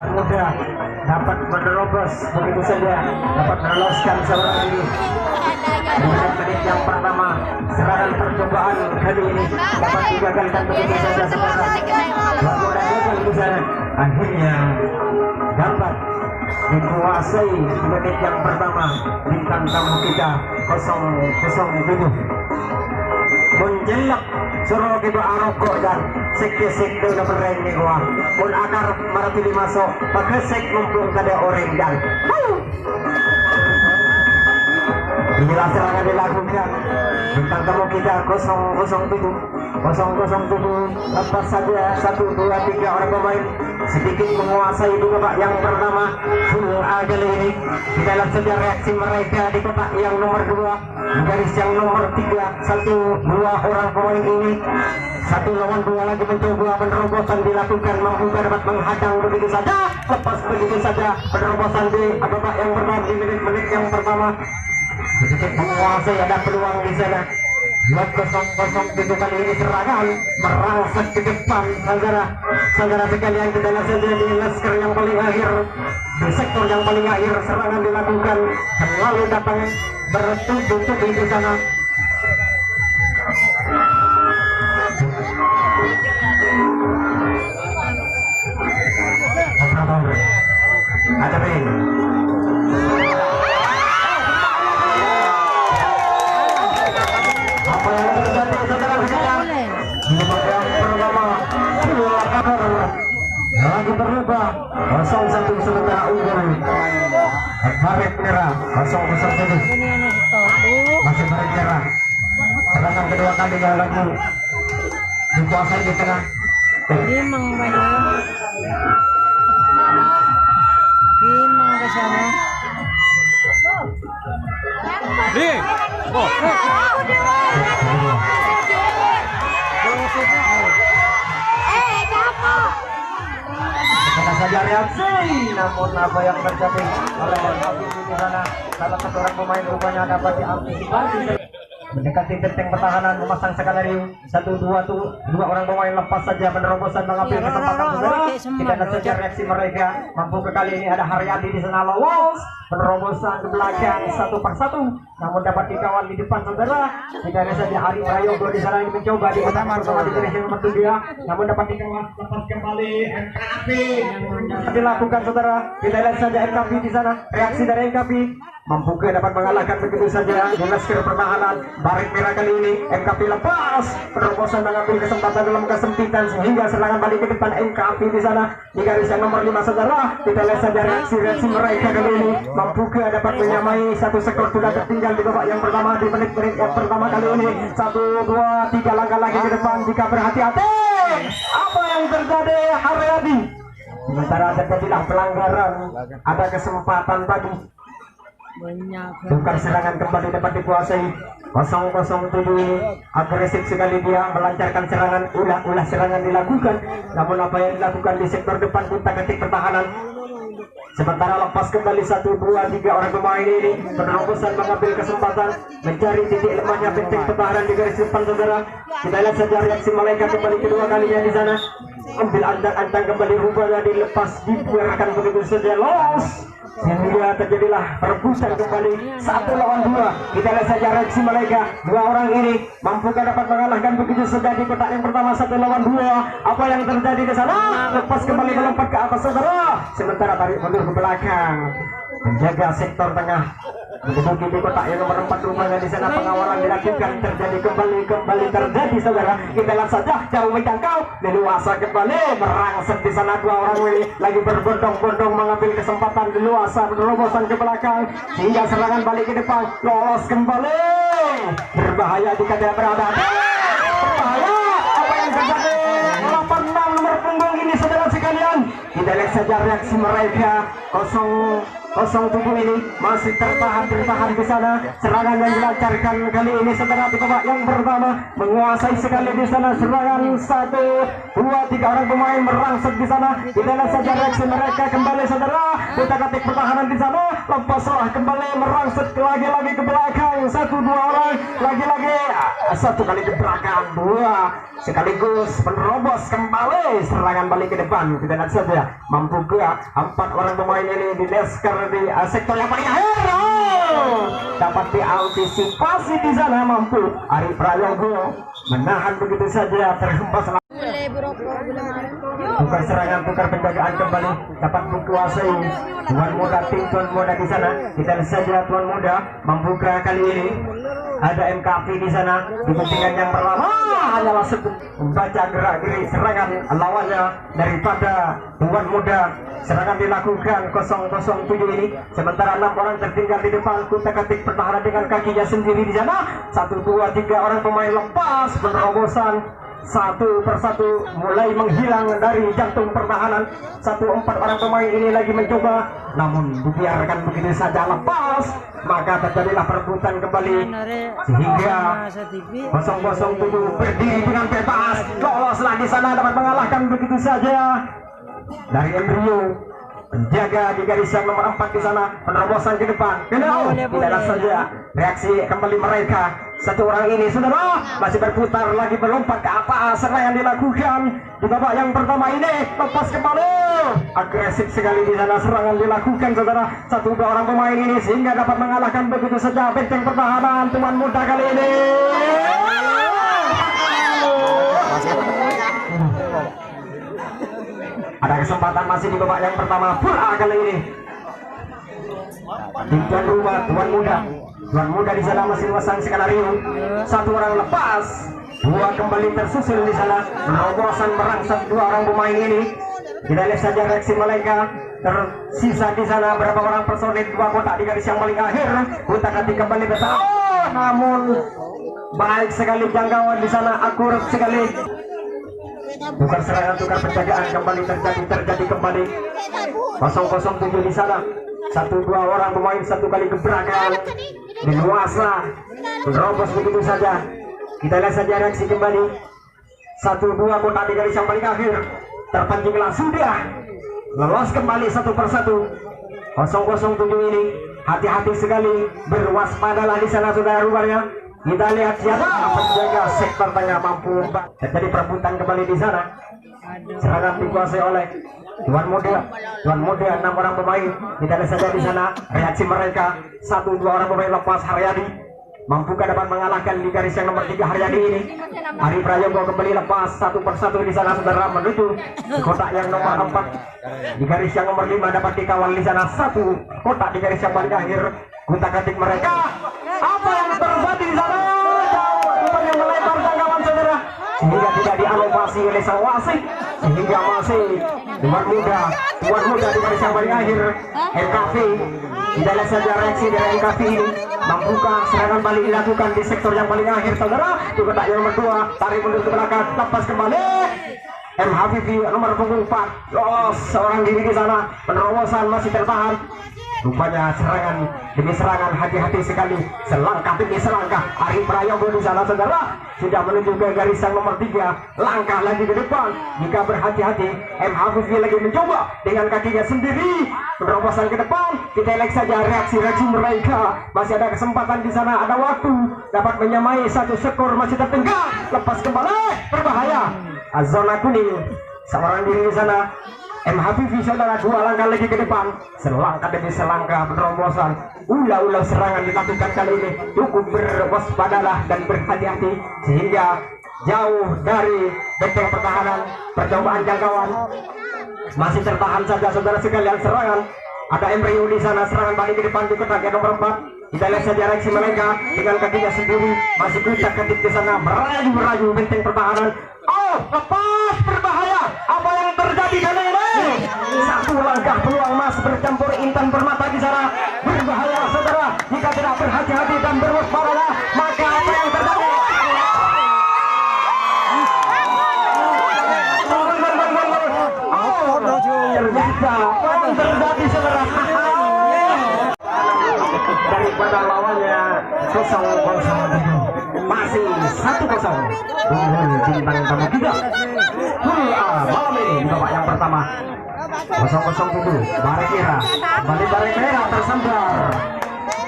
muda dapat menerobos begitu saja, dapat meloloskan seorang diri. Menit yang pertama serangan percobaan kali ini dapat digagalkan begitu saja seorang gagal di sana. Akhirnya dapat dikuasai menit yang pertama bintang tamu kita 007 menjelak suruh kita aroko dan sekte-sekte na perain ni gua mun akar maratili masuk pagesek mumpung kada orang dan inilah serangan dilakukan bintang tamu kita 007 lepas saja 1, 2, 3 orang pemain sedikit menguasai di babak yang pertama full kali ini. Kita lihat saja reaksi mereka di kotak yang nomor 2 di garis yang nomor 3. 1, 2 orang pemain ini 1 lawan 2 lagi mencoba penerobosan dilakukan, mampu dapat menghadang begitu saja, lepas begitu saja penerobosan di babak yang pertama di menit-menit yang pertama sedikit menguasai, ada peluang di sana. 2-0 kali ini serangan merangsek ke depan, saudara sekalian. Kita lihat saja di laskar yang paling akhir, di sektor yang paling akhir serangan dilakukan, selalu datang bertubi-tubi di sana. Ada main. Lagi berubah 0-1 sementara unggul baret merah 0-0 masih baret merah. Serangan kedua kali yang lagi dikuasai di tengah. Himang banyak himang ke sana. Kita saja reaksi, namun apa yang terjadi oleh Habib di sana, salah satu orang pemain rupanya dapat diantisipasi mendekati benteng pertahanan, memasang skenario 1-2 dua orang pemain lepas saja penerobosan mengambil kesempatan saudara. Kita lihat saja reaksi mereka, mampu ke kali ini ada Haryadi di sana lolos penerobosan ke belakang 1 per 1, namun dapat dikawal di depan saudara. Kita lihat saja Ari Prayogo di sana yang mencoba di pertama bersama di garis nomor 3, namun dapat dikawal lepas kembali MKP dilakukan saudara. Kita lihat saja MKP di sana, reaksi dari MKP mampu dapat mengalahkan begitu saja di laskar pertahanan baret merah kali ini. MKP lepas penerobosan mengambil kesempatan dalam kesempitan sehingga serangan balik ke depan MKP di sana di garis yang nomor 5 saudara. Kita lihat saja reaksi mereka kali ini, mampu dapat menyamai 1 skor sudah tertinggal di babak yang pertama di menit-menit yang pertama kali ini. 1, 2, 3 langkah lagi ke depan jika berhati-hati. Apa yang terjadi Haryadi? Sementara terjadilah pelanggaran, ada kesempatan tadi bukan serangan kembali dapat dikuasai 007 ini. Agresif sekali dia melancarkan serangan, ulah serangan dilakukan, namun apa yang dilakukan di sektor depan kutak-katik pertahanan. Sementara lepas kembali 1, 2, 3 orang pemain ini penerobosan mengambil kesempatan mencari titik lemahnya benteng pertahanan di garis depan saudara. Kita lihat saja reaksi mereka kembali kedua kalinya di sana, ambil andang-andang kembali, rupanya dilepas dibuarkan begitu saja lolos sehingga terjadilah perebutan kembali 1 lawan 2. Kita lihat saja reaksi mereka, 2 orang ini mampukah dapat mengalahkan begitu saja di kotak yang pertama 1 lawan 2. Apa yang terjadi di sana? Lepas kembali melompat ke atas saudara, sementara tarik mundur ke belakang menjaga sektor tengah. Menduduki di kotak yang nomor 4 rupanya di sana pengawalan dilakukan, terjadi kembali terjadi saudara. Kita lihat saja jauh menjangkau, leluasa kembali merangsek di sana 2 orang ini lagi berbondong-bondong mengambil kesempatan leluasa penerobosan ke belakang sehingga serangan balik ke depan lolos kembali. Berbahaya jika tidak berada. Berbahaya. Apa yang terjadi? 86 nomor punggung ini saudara sekalian. Kita lihat saja reaksi mereka 007 ini masih tertahan di sana. Serangan yang dilancarkan kali ini saudara di babak yang pertama menguasai sekali di sana. Serangan 1, 2, 3 orang pemain merangsek di sana. Kita lihat saja reaksi mereka kembali saudara. Kutak-katik pertahanan di sana lepas salah kembali merangsek lagi-lagi ke belakang, 1-2 orang lagi-lagi, satu kali ke belakang, 2 sekaligus menerobos kembali serangan balik ke depan. Kita lihat saja mampu ke 4 orang pemain ini di Nesker di sektor yang paling akhir. Dapat diantisipasi di sana, mampu Ari Prayogo menahan begitu saja, terhempas tukar serangan, tukar penjagaan kembali dapat dikuasai tuan muda, tim tuan muda di sana. Kita lihat saja tuan muda membuka kali ini ada MKV di sana di ketinggian yang pertama, hanyalah membaca gerak-gerik serangan lawannya daripada tuan muda. Serangan dilakukan 007 ini, sementara 6 orang tertinggal di depan. Kutak-katik pertahanan dengan kakinya sendiri di sana. 1, 2, 3 orang pemain lepas penerobosan satu persatu mulai menghilang dari jantung pertahanan. 1, 4 orang pemain ini lagi mencoba, namun dibiarkan begitu saja lepas, maka terjadilah perebutan kembali sehingga 007 berdiri dengan bebas, loloslah di sana, dapat mengalahkan begitu saja dari Embrio. Penjaga di garis yang nomor 4 di sana, penerobosan ke depan. Tidak saja reaksi kembali mereka. 1 orang ini saudara masih berputar lagi, berlompat ke atas. Serangan dilakukan di babak yang pertama ini, lepas kembali, agresif sekali di sana serangan dilakukan saudara. 1-2 orang pemain ini sehingga dapat mengalahkan begitu saja benteng pertahanan tuan muda kali ini. Ada kesempatan masih di babak yang pertama pula kali ini. Tim tuan rumah, tuan muda di sana masih memasang skenario. 1 orang lepas, 2 kembali tersusul di sana. Penerobosan merangsek 2 orang pemain ini. Kita lihat saja reaksi mereka. Tersisa di sana berapa orang personil, 2 kotak di garis yang paling akhir. Kutak-katik kembali besar. Namun baik sekali jangkauan di sana, akurat sekali. Tukar serangan, tukar penjagaan kembali terjadi kembali. 007 di sana. 1-2 orang pemain, 1 kali gebrakan diluaslah, menerobos begitu saja. Kita lihat saja reaksi kembali. 1-2 kotak di garis yang paling akhir, terpancinglah sudah lolos kembali 1 persatu. 007 ini hati-hati sekali, berwaspadalah di sana saudara rumahnya. Kita lihat siapa penjaga sektor tengah mampu terjadi perebutan kembali di sana. Serangan dikuasai oleh tuan muda 6 orang pemain. Kita lihat saja di sana reaksi mereka. 1-2 orang pemain lepas. Haryadi mampukah dapat mengalahkan di garis yang nomor 3 Haryadi ini. Ari Prayogo kembali lepas 1 persatu di sana saudara, menuju kotak yang nomor 4. Di garis yang nomor 5 dapat dikawal di sana 1 kotak di garis yang paling akhir. Kutak-katik mereka, apa yang terjadi di sana? Jauh yang melebar jangkauan saudara, sehingga tidak dialokasi oleh sang wasit, sehingga masih tuan muda di garis yang paling akhir. MKV, kita lihat saja reaksi dari MKV ini. Mampukah serangan balik dilakukan di sektor yang paling akhir saudara? Itu kotak yang nomor 2, tarik mundur ke belakang, lepas kembali. MHVV nomor punggung 4 lolos seorang diri di sana. Penerobosan masih tertahan. Rupanya serangan demi serangan, hati-hati sekali, selangkah demi selangkah. Ari Prayogo di sana saudara sudah menuju ke garis yang nomor 3, langkah lagi ke depan. Jika berhati-hati, MHVV lagi mencoba dengan kakinya sendiri penerobosan ke depan. Kita lihat saja reaksi mereka. Masih ada kesempatan di sana, ada waktu dapat menyamai 1 skor, masih tertengah. Lepas kembali, berbahaya. Zona kuning, seorang diri di sana. MHVV saudara 2 langkah lagi ke depan, selangkah demi selangkah penerobosan. Ulah-ulah serangan dilakukan kali ini. Cukup berwaspadalah dan berhati-hati sehingga jauh dari benteng pertahanan. Percobaan jangkauan masih tertahan saja saudara sekalian. Serangan ada Embrio di sana, serangan balik ke depan di kotak yang nomor 4. Kita lihat saja reaksi mereka dengan kakinya sendiri, masih kutak-katik di sana, merayu benteng pertahanan. Oh, lepas, berbahaya. Apa yang terjadi kali ini? 1 langkah peluang emas bercampur Intan Permata di sana. Berbahaya saudara, jika tidak berhati-hati dan berwaspada, maka apa yang terjadi? Oh, ternyata apa yang terjadi saudara? Daripada lawannya 0-0, masih 1-0. Bintang tamu kita malam ini di babak yang pertama. 007 Barek Merah, kembali Barek Merah tersambar.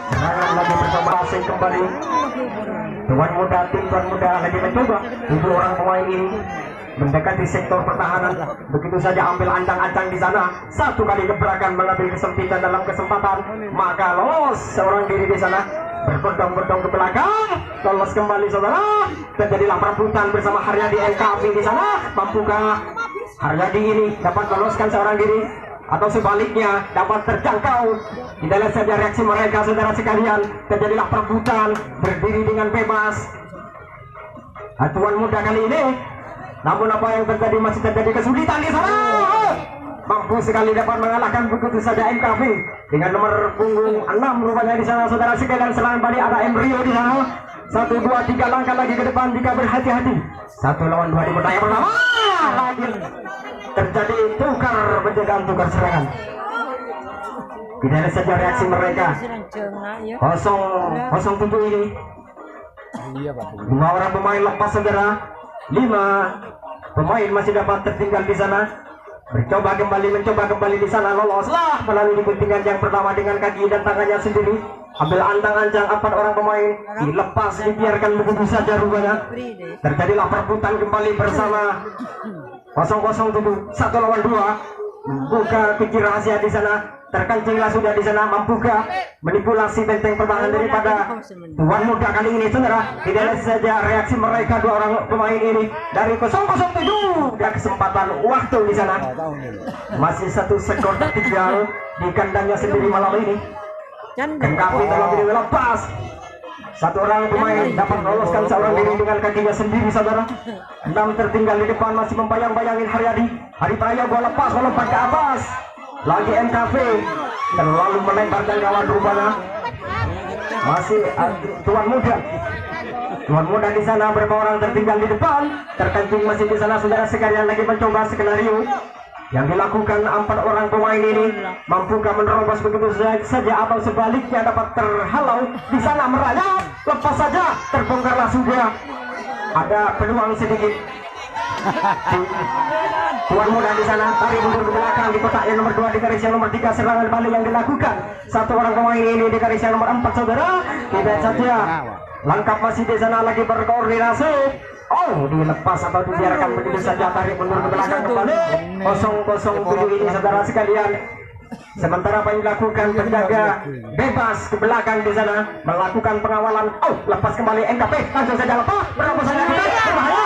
Serangan lagi mencoba asing kembali. Tuan muda lagi mencoba 7 orang pemain ini mendekati sektor pertahanan. Begitu saja ambil ancang-ancang di sana. Satu kali gebrakan mengambil kesempitan dalam kesempatan, maka lolos seorang diri di sana. Berbondong-bondong ke belakang, lolos kembali saudara. Terjadilah perebutan bersama Haryadi NKV di sana. Mampukah Haryadi ini dapat meloloskan seorang diri, atau sebaliknya dapat terjangkau? Kita lihat saja reaksi mereka saudara sekalian. Terjadilah perebutan, berdiri dengan bebas. Tuan muda kali ini, namun apa yang terjadi, masih terjadi kesulitan di sana. Mampu sekali dapat mengalahkan begitu saja NKV dengan nomor punggung 6 rupanya di sana saudara sekalian. Serangan balik ada Embryo di sana. 1, 2, 3 langkah lagi ke depan jika berhati-hati. 1 lawan 2 di pertandingan pertama. Lagi terjadi tukar penjagaan, tukar serangan. Kita lihat saja reaksi mereka. 007 ini. 2 orang pemain lepas saudara. 5 pemain masih dapat tertinggal di sana. Mencoba kembali di sana, loloslah melalui guntingan yang pertama dengan kaki dan tangannya sendiri. Ambil antang-antang 4 orang pemain, dilepas, dibiarkan begitu saja rupanya. Terjadilah perebutan kembali bersama 007 1 lawan 2. Buka kunci rahasia di sana. Terkencinglah sudah di sana. Mampukah manipulasi benteng pertahanan daripada tuan muda kali ini saudara? Tidak lihat saja reaksi mereka 2 orang pemain ini dari 007. Dan kesempatan waktu di sana. Masih 1 skor tertinggal di kandangnya sendiri malam ini. NKV terlebih lepas. 1 orang pemain dapat meloloskan seorang diri dengan kakinya sendiri saudara. 6 tertinggal di depan, masih membayang-bayangin Haryadi. Hari Praya bola lepas, melompat ke atas. Lagi NKV terlalu melemparkan kawan rupanya. Masih tuan muda di sana. Berapa orang tertinggal di depan, terkencing masih di sana saudara sekalian. Lagi mencoba skenario yang dilakukan 4 orang pemain ini. Mampukah menerobos begitu saja atau sebaliknya dapat terhalau di sana, merayap, lepas saja, terbongkarlah sudah. Ada peluang sedikit. Tuan muda di sana tarik mundur ke belakang di kotak yang nomor 2 di garis yang nomor 3. Serangan balik yang dilakukan 1 orang pemain ini di garis yang nomor 4 saudara. Tidak saja langkap masih di sana, lagi berkoordinasi. Oh, dilepas atau dibiarkan begitu saja, tarik mundur ke belakang kembali. 007 ini saudara sekalian. Sementara apa yang dilakukan penjaga bebas ke belakang di sana melakukan pengawalan. Oh, lepas kembali NKP, langsung saja lepas. Berapa saja berbahaya.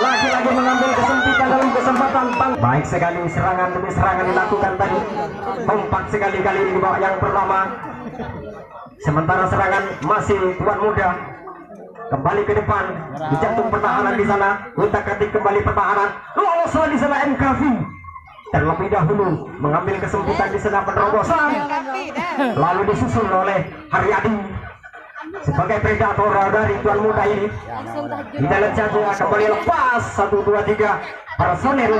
Lagi-lagi mengambil kesempitan dalam kesempatan. Baik sekali, serangan demi serangan dilakukan tadi. Kompak sekali kali ini di bawah yang pertama. Sementara serangan masih tuan muda kembali ke depan di jantung pertahanan di sana. Utak-atik kembali pertahanan, loloslah di sana NKV. Terlebih dahulu mengambil kesempitan di sana penerobosan, lalu disusul oleh Haryadi sebagai predator dari tuan muda ini. Kita lihat saja kembali lepas 1, 2, 3 personil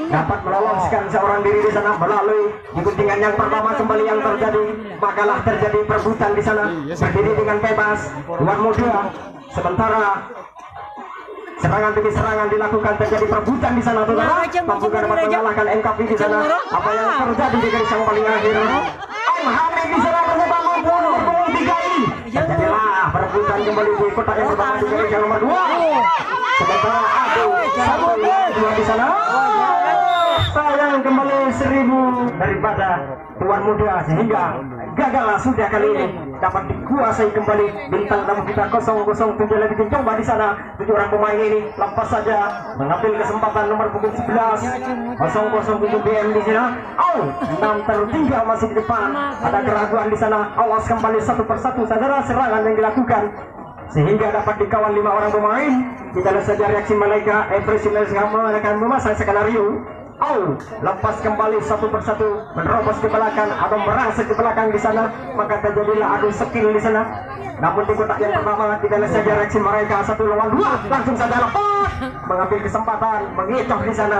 dapat meloloskan seorang diri di sana melalui di guntingan yang pertama. Kembali yang terjadi, makalah terjadi perebutan di sana, berdiri dengan bebas tuan muda. Sementara serangan demi serangan dilakukan, terjadi perebutan di sana saudara. Mampukah dapat mengalahkan NKV di sana? Apa yang terjadi di garis yang paling akhir? Hamid di sana mencoba membunuh 3 ini. Terjadilah perebutan kembali di kotak yang pertama di garis yang nomor 2. Sementara ada 1, 2 di sana. Sayang kembali 1000 daripada tuan muda, sehingga gagal sudah kali ini. Dapat dikuasai kembali bintang tamu kita 007. Lagi mencoba di sana 7 orang pemain ini lepas saja, mengambil kesempatan nomor punggung 11 007 BM di sana. Oh, 6 tertinggal masih di depan. Ada keraguan di sana. Awas kembali 1 persatu saudara serangan yang dilakukan sehingga dapat dikawal 5 orang pemain. Kita lihat saja reaksi mereka. Every mereka akan memasang skenario. Oh, lepas kembali 1 persatu, menerobos ke belakang atau merangsek ke belakang di sana, maka terjadilah adu skill di sana. Namun di kotak yang pertama kita lihat saja reaksi mereka 1 lawan 2, langsung saja lepas, mengambil kesempatan, mengecoh di sana.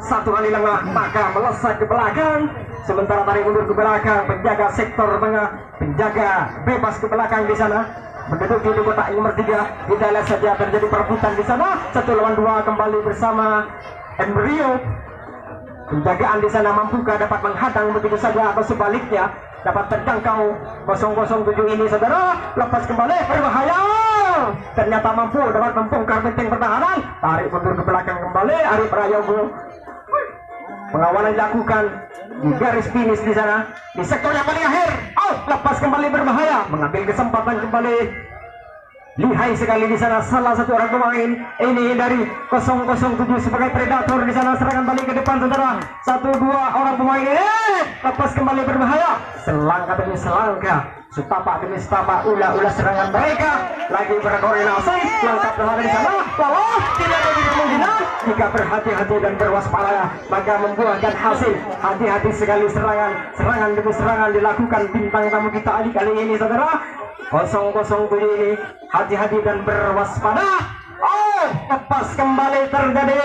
1 kali lengah, maka melesat ke belakang. Sementara tarik mundur ke belakang, penjaga sektor tengah, penjaga bebas ke belakang di sana. menduduki di kotak nomor 3. Kita lihat saja terjadi perebutan di sana. 1 lawan 2 kembali bersama Embryo. Penjagaan di sana mampukah dapat menghadang begitu saja atau sebaliknya dapat terjangkau 007 ini saudara. Lepas kembali berbahaya. Ternyata mampu dapat membongkar benteng pertahanan. Tarik mundur ke belakang kembali Arif Prayogo. Pengawalan dilakukan di garis finish di sana di sektor yang paling akhir. Lepas kembali berbahaya, mengambil kesempatan kembali. Lihai sekali di sana salah satu orang pemain ini dari 007 sebagai predator di sana. Serangan balik ke depan saudara. 1-2 orang pemain ini lepas kembali berbahaya. Selangkah demi selangkah, setapak demi setapak, ulah serangan mereka lagi berkoordinasi. Langkah perlahan di sana, bahwa tidak ada kemungkinan jika berhati-hati dan berwaspada maka membuahkan hasil. Hati-hati sekali serangan demi serangan dilakukan bintang tamu kita kali ini saudara. 007 ini hati-hati dan berwaspada. Lepas kembali terjadi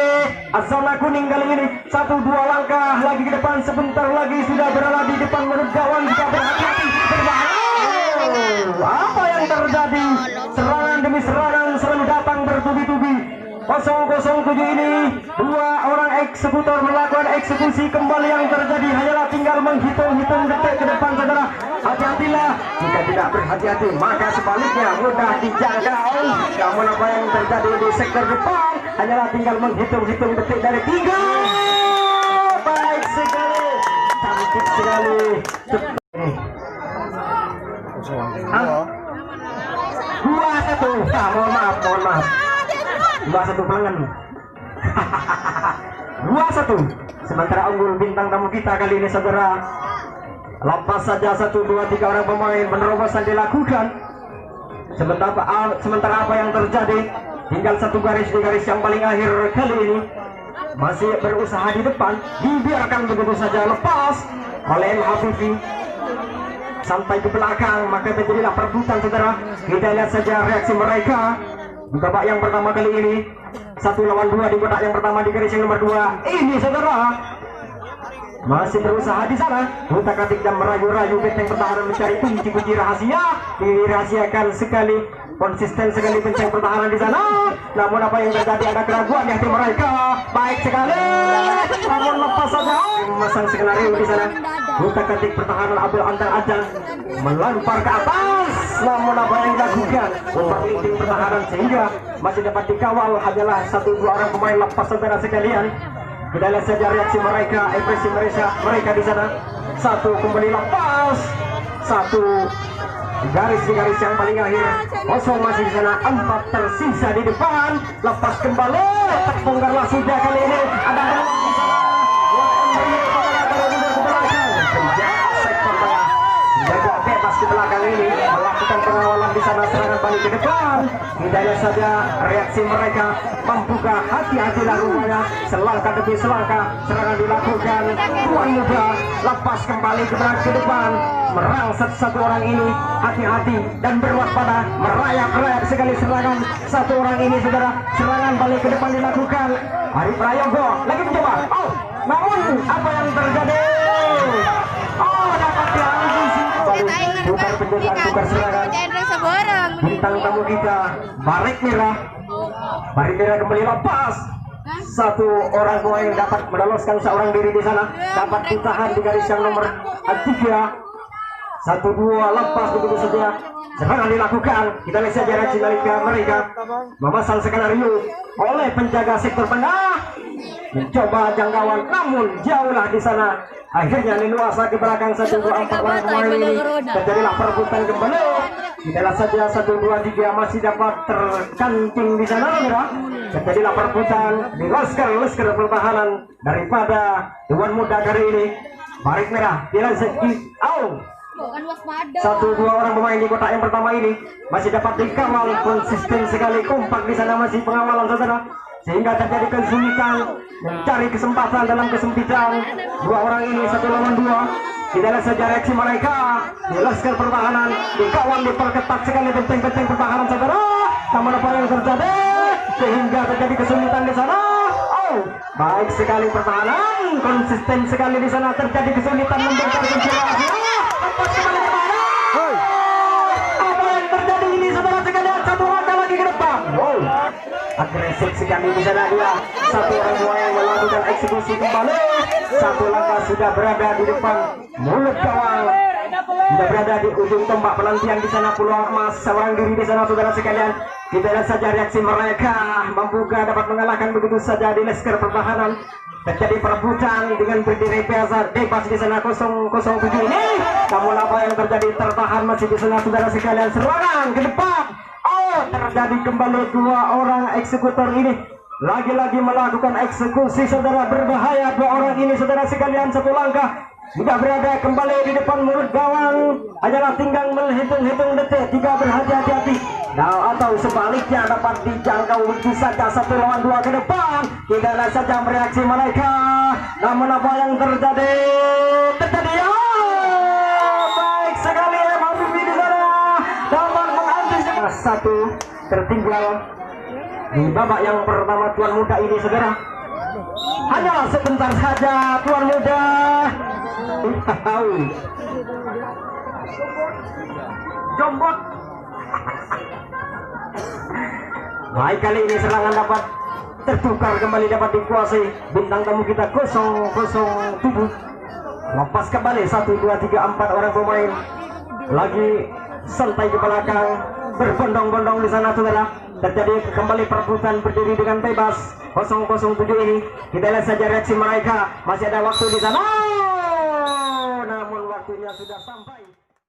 zona kuning kali ini. 1-2 langkah lagi ke depan, sebentar lagi sudah berada di depan menurut gawang. Jika berhati-hati berbahaya. Apa yang terjadi? Serangan demi serangan selalu datang bertubi-tubi. 007 ini 2 orang eksekutor melakukan eksekusi kembali. Yang terjadi hanyalah tinggal menghitung-hitung detik ke depan saudara. Hati-hatilah, jika tidak berhati-hati maka sebaliknya mudah dijangkau. Namun apa yang terjadi di sektor depan hanyalah tinggal menghitung-hitung detik dari 3. Baik sekali, cantik sekali. 2-1. Mohon maaf 2-1 pelanggan. 2-1. Sementara unggul bintang tamu kita kali ini saudara. Lepas saja 1, 2, 3 orang pemain penerobosan dilakukan. Sementara apa yang terjadi? Tinggal 1 garis di garis yang paling akhir kali ini. Masih berusaha di depan, dibiarkan begitu saja lepas oleh M. Hafifi. Sampai ke belakang maka terjadilah perebutan saudara. Kita lihat saja reaksi mereka di babak yang pertama kali ini. 1 lawan 2 di kotak yang pertama di garis yang nomor 2 ini saudara. Masih berusaha di sana, utak-atik dan merayu-rayu benteng pertahanan mencari kunci-kunci rahasia. Dirahasiakan sekali, konsisten sekali benteng pertahanan di sana. Namun apa yang terjadi, ada keraguan di hati mereka. Baik sekali, namun lepas saja. Memasang skenario di sana. Utak-atik pertahanan Abdul Antar Ajan melempar ke atas. Namun apa yang dilakukan, memperlinting pertahanan sehingga masih dapat dikawal hanyalah 1-2 orang pemain. Lepas saudara sekalian. Kita lihat saja reaksi mereka, ekspresi mereka di sana. 1 kembali lepas, 1 garis di garis yang paling akhir. 0 masih di sana, 4 tersisa di depan. Lepas kembali, terbongkarlah sudah kali ini. Ada ruang di sana. Sektor tengah, jaga bebas di belakang ini, melakukan pengawalan di sana. Serangan balik ke depan. Kita lihat saja reaksi mereka. Membuka hati-hati rupanya. Selangkah demi selangkah serangan dilakukan. Tuan muda lepas kembali ke depan, merangsek 1 orang ini. Hati-hati dan berwaspada, merayap-rayap sekali serangan 1 orang ini saudara. Serangan balik ke depan dilakukan. Arif Prayogo lagi mencoba. Namun apa yang terjadi? Dapat dianggusi. Tukar penjagaan, tukar serangan. Bintang tamu kita Barik Merah kembali lepas. 1 orang pemain dapat meloloskan seorang diri di sana. Dapat ditahan di garis yang nomor 3. 1-2 lepas begitu saja. Serangan dilakukan. Kita lihat saja reaksi mereka. Memasang skenario oleh penjaga sektor tengah. Mencoba jangkauan namun jauhlah di sana. Akhirnya leluasa ke belakang 1-2 4 orang pemain ini. Terjadilah perebutan kembali. Kita lihat saja 1-2 3 masih dapat terkancing di sana. Terjadilah perebutan di laskar pertahanan daripada Tuan Muda kali ini. Barik Merah dilanjutkan. 1-2 orang pemain di kotak yang pertama ini masih dapat dikawal, konsisten sekali, kompak di sana masih pengawalan saudara. Sehingga terjadi kesulitan mencari kesempatan dalam kesempitan. 2 orang ini 1 lawan 2. Kita lihat saja reaksi mereka di laskar pertahanan, dikawal, diperketat sekali benteng-benteng pertahanan saudara. Namun apa yang terjadi sehingga terjadi kesulitan di sana. Baik sekali pertahanan, konsisten sekali di sana. Terjadi kesulitan membongkar kunci rahasia. Lepas kembali ke mana? Apa yang terjadi ini saudara? agresif sekali di sana dia. Satu orang yang melakukan eksekusi kembali. Satu langkah sudah berada di depan mulut gawang. Sudah berada di ujung tombak penantian di sana peluang emas seorang diri di sana saudara sekalian. Kita lihat saja reaksi mereka, mampukah dapat mengalahkan begitu saja di Laskar Pertahanan. Terjadi perebutan dengan berdiri bebas di sana 007 ini. Namun apa yang terjadi, tertahan masih di sana saudara sekalian. Serangan ke depan. Oh, terjadi kembali dua orang eksekutor ini lagi-lagi melakukan eksekusi saudara, berbahaya dua orang ini saudara sekalian. Satu langkah sudah berada kembali di depan mulut gawang, hanyalah tinggal menghitung-hitung detik. Tiga berhati-hati. Nah, atau sebaliknya dapat dijangkau begitu saja 1 lawan 2 ke depan. Kita lihat saja mereaksi mereka. Namun apa yang terjadi? Baik sekali Habibie di sana dapat mengantisipasi satu tertinggal di babak yang pertama tuan muda ini saudara. Hanyalah sebentar saja tuan muda. Jombot. Baik, kali ini serangan dapat tertukar kembali, dapat dikuasai bintang tamu kita 007. Lepas kembali 1, 2, 3, 4 orang pemain lagi santai ke belakang, berbondong-bondong di sana saudara. Terjadi kembali perebutan berdiri dengan bebas 007 ini. Kita lihat saja reaksi mereka. Masih ada waktu di sana. Namun waktunya sudah sampai.